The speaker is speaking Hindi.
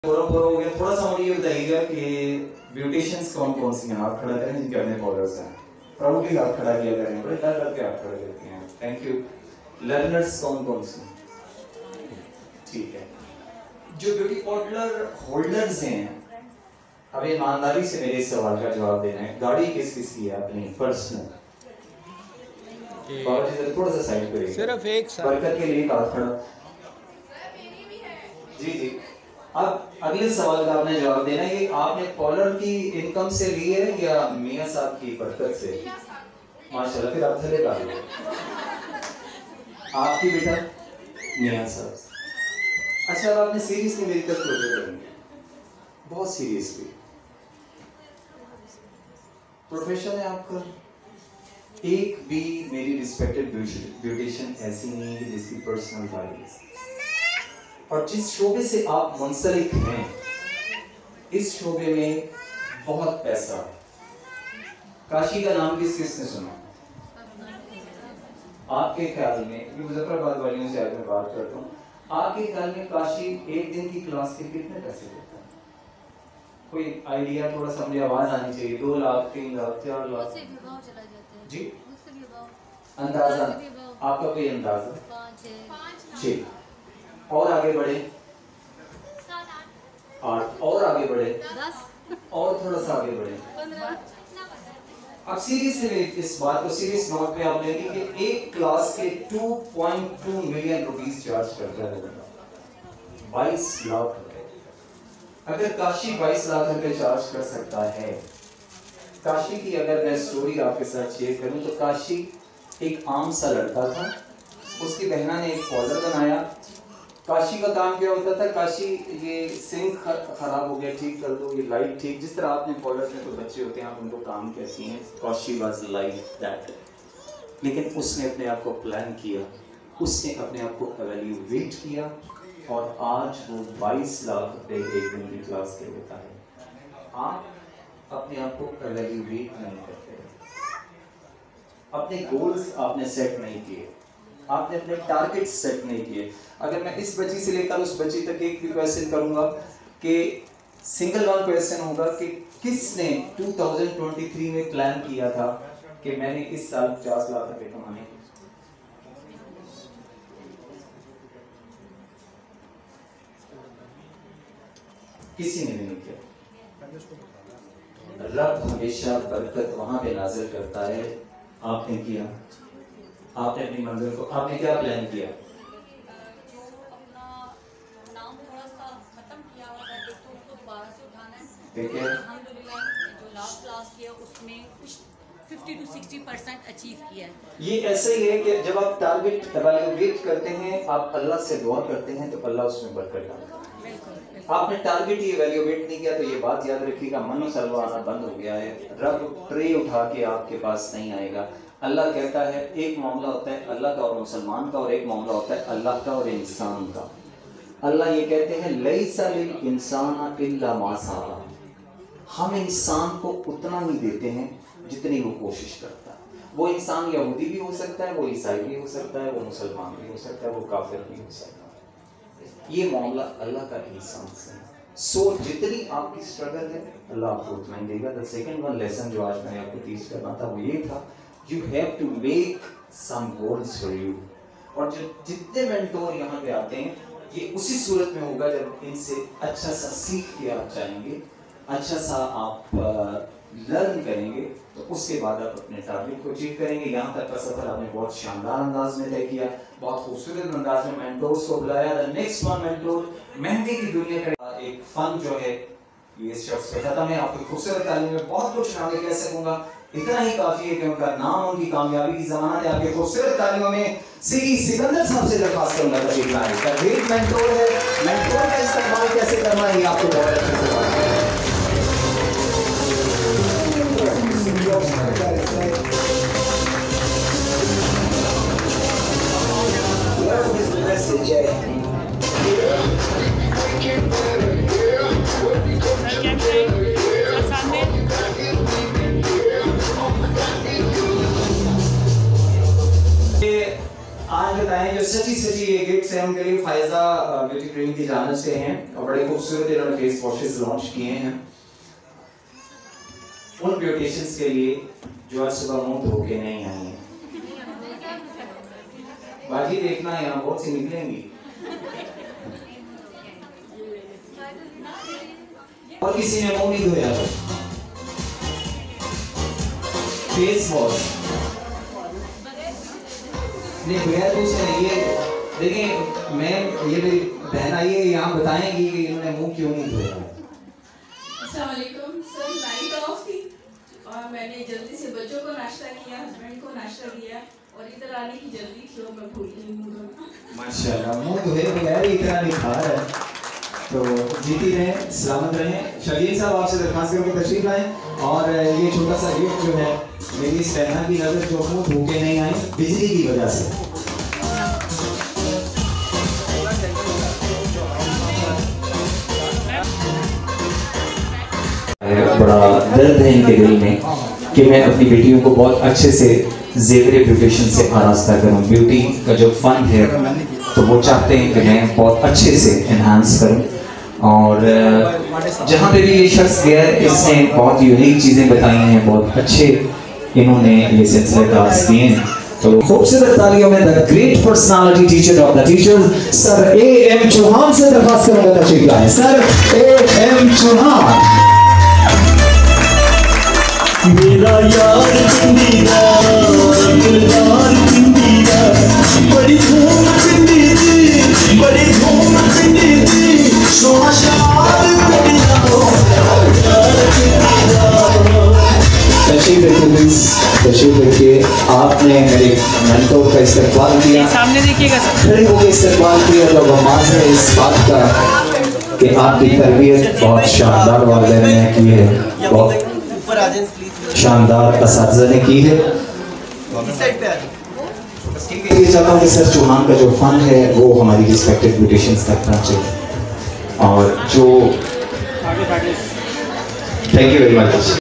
पूरा पूरा हो गया। थोड़ा सा मुझे ये बताइएगा कि ब्यूटिशियंस कौन कौन सी हैं, हाथ खड़ा करें जिनके अपने फॉलोअर्स हैं। प्राउडली हाथ खड़ा किया करें, बड़े डर करके हाथ खड़ा करते हैं। Thank you. लर्नर्स कौन कौन सी? ठीक है। जो ब्यूटी पार्लर होल्डर्स हैं, अब ईमानदारी से मेरे इस सवाल का जवाब देना है, गाड़ी किस किस की है अपनी पर्सनल? थोड़ा सा साइड करिए, सिर्फ एक बरकत के लिए हाथ खड़ा। जी जी। अब अगले सवाल का आपने जवाब देना है, ये आपने कॉलर की इनकम से ली है या मियां साहब की बरकत से? माशाल्लाह, फिर आप थले का आपकी बेटा मियां साहब। अच्छा, अब आपने सीरियसली मेरी तरफ प्रोजेक्ट करेंगे, बहुत सीरियसली। प्रोफेशन है आपका, एक भी मेरी रिस्पेक्टेड ब्यूटिशियन ऐसी नहीं है जिसकी पर्सनल गाड़ी, और जिस शोबे से आप मुंसलिक हैं, इस शोबे में बहुत पैसा है। काशी का नाम किस किसने सुना? आपके ख्याल में, ये मुजफ्फराबाद वालियों से आज मैं बात करता हूँ, आपके ख्याल में काशी एक दिन की क्लास के कितने पैसे देता है? कोई आइडिया? थोड़ा सा मुझे आवाज आनी चाहिए। 2 लाख, 3 लाख, 4 लाख जी? अंदाजा आपका कोई अंदाजा? 6। और आगे बढ़े 8, और आगे बढ़े 10, और थोड़ा सा आगे बढ़े 15। अब सीरियसली इस बात को सीरियस नोट पे आप लेंगे कि एक क्लास के 2.2 मिलियन रुपीस चार्ज करता है, 22 लाख रुपए। अगर काशी 22 लाख रुपए चार्ज कर सकता है, काशी की अगर मैं स्टोरी आपके साथ शेयर करूं तो काशी एक आम सा लड़का था, उसकी बहना ने एक पाउडर बनाया। काशी का काम क्या होता था? काशी ये सिंक खराब हो गया, ठीक कर दो, ये लाइट ठीक, जिस तरह आपने कॉलेज में तो बच्चे होते हैं आप उनको काम कहती हैं, काशी वाज लाइक दैट। लेकिन उसने अपने आप को प्लान किया, उसने अपने आप को एवेल्यूएट किया, और आज वो 22 लाख रुपए एक दिन की क्लास के देता है। आप अपने आप को एवेल्यूएट नहीं करते, अपने गोल्स आपने सेट नहीं किए, आपने अपने टारगेट सेट नहीं किए। अगर मैं इस बच्ची से लेकर उस बच्ची तक एक भी क्वेश्चन करूंगा कि सिंगल वन क्वेश्चन होगा कि किसने 2023 में प्लान किया था कि मैंने इस साल 50 लाख रुपए कमाने? किसी ने भी नहीं किया। रब हमेशा बरकत वहां पे नाजिल करता है। आपने किया, आपने अपनी मंजिल को, आपने क्या प्लान किया? जो अपना नाम थोड़ा सा खत्म किया हुआ है तो उसको दोबारा से उठाना है। ठीक है। अल्हम्दुलिल्लाह जो लास्ट क्लास किया उसमें कुछ 50 to 60% अचीव किया है। ये ऐसे ही है कि जब आप टारगेट एवेल्यूएट करते हैं, आप अल्लाह से दुआ करते हैं तो अल्लाह उसमें बरकत डालता है। आपने टारगेट ही एवेल्यूएट नहीं किया तो ये बात याद रखिएगा, मनो सलवा आना बंद हो गया है। रब ट्रे उठा के आपके पास नहीं आएगा। अल्लाह कहता है, एक मामला होता है अल्लाह का और मुसलमान का, और एक मामला होता है अल्लाह का और इंसान का। अल्लाह ये कहते हैं, लैसा लिल इंसान इल्ला मा सआ। हम इंसान को उतना ही देते हैं जितनी वो कोशिश करता है। वो इंसान यहूदी भी हो सकता है, वो ईसाई भी हो सकता है, वो मुसलमान भी हो सकता है, वो काफिर भी हो सकता है। ये मामला अल्लाह का इंसान से। सो जितनी आपकी स्ट्रगल है अल्लाह आपको उतना ही देगा। द सेकंड वन लेसन जो आज मैंने आपको टीच करना था वो ये था, you have to make some goals for you. और जो जितने मेंटोर यहाँ पे आते हैं ये उसी सूरत में होगा जब इनसे अच्छा सा सीख के आप जाएंगे, अच्छा सा आप लर्न करेंगे, तो उसके बाद आप अपने टारगेट को अचीव करेंगे। यहाँ तक का सफर आपने बहुत शानदार अंदाज में तय किया, बहुत खूबसूरत अंदाज में मेंटोर्स को बुलाया। The next one mentor mehndi की दुनिया का एक फन जो है ये शख्स पे खत्म है। आपकी खूबसूरत तालीम में बहुत कुछ ना कह सकूंगा, इतना ही काफी है कि उनका नाम उनकी कामयाबी की ज़मानत है। आपके खूबसूरत तालीमों में सिटी सिकंदर साहब से दरख्वास्त करूंगा तशरीफ लाएं। ग्रेट मेंटोर है, मेंटोर का इस्तेमाल कैसे करना है ये आपको बहुत अच्छे से पता है। आज के बताएं जो सची ये गिफ्ट्स हैं उनके लिए फायजा ब्यूटी क्रीम की जानिब से हैं और बड़े खूबसूरत इन्होंने फेस वॉशेस लॉन्च किए हैं उन ब्यूटिशियंस के लिए जो आज सुबह मुंह धो के नहीं आई हैं। बाकी देखना यहाँ बहुत सी निकलेंगी और किसी ने मुंह नहीं धोया फेस वॉश नहीं बगैर तो उसने ये देखें मैं ये मेरी बहन आई है यहाँ बताएंगी कि इन्होंने मुंह क्यों नहीं धोया। अस्सलाम वालेकुम सर, नाइट ऑफ थी और मैंने जल्दी से बच्चों को नाश्ता किया, हस्बैंड को नाश्ता दिया और इधर आने की जल्दी थी और मैं भूल गई मुंह धोना। माशाल्लाह मुंह धोए बगैर इतना निखार है तो जीती रहें सलामत रहें। शबीर साहब आपसे दरख्वास्त करके तशरीफ लाएं और ये छोटा सा गिफ्ट जो है मेरी स्टेना की नज़र जो मुंह धो के नहीं आई बिजली की वजह से। बड़ा दर्द है इनके दिल में कि मैं अपनी बेटियों को बहुत अच्छे से जेवर ब्यूटिशियन से आरास्ता करूं। ब्यूटी का जो फन है तो वो चाहते हैं कि मैं बहुत अच्छे से एनहांस करूं और जहाँ पे भी ये शख्स गया है इसने बहुत यूनिक चीज़ें बताई हैं, बहुत अच्छे इन्होंने ये सिलसिले क्लास दिए हैं। तो खूबसूरत तालियों में the great personality teacher of the teachers sir A.M. Chauhan से दरख्वास्त करूंगा तशरीफ लाएं। Sir A.M. चौहान। मेरा यार पिंडीदा दिलदार पिंडीदा बड़ी धूम पिंडी दी बड़ी धूम पिंडी दी सोना शाद पिंडीदा तशरीफ रखिए। आपने मेरे मेंटोर का इस्तेमाल किया, सामने देखिएगा खड़े होकर इस्तेमाल किया तो बमाज है इस बात का कि आपकी तरबियत बहुत शानदार वालिदैन ने की है, बहुत शानदार असातिज़ा ने की है। ये चाहता हूँ कि सर चौहान का जो फन है वो हमारी रिस्पेक्टेड ब्यूटिशियंस तक पहुँचे और जो थैंक यू वेरी मच।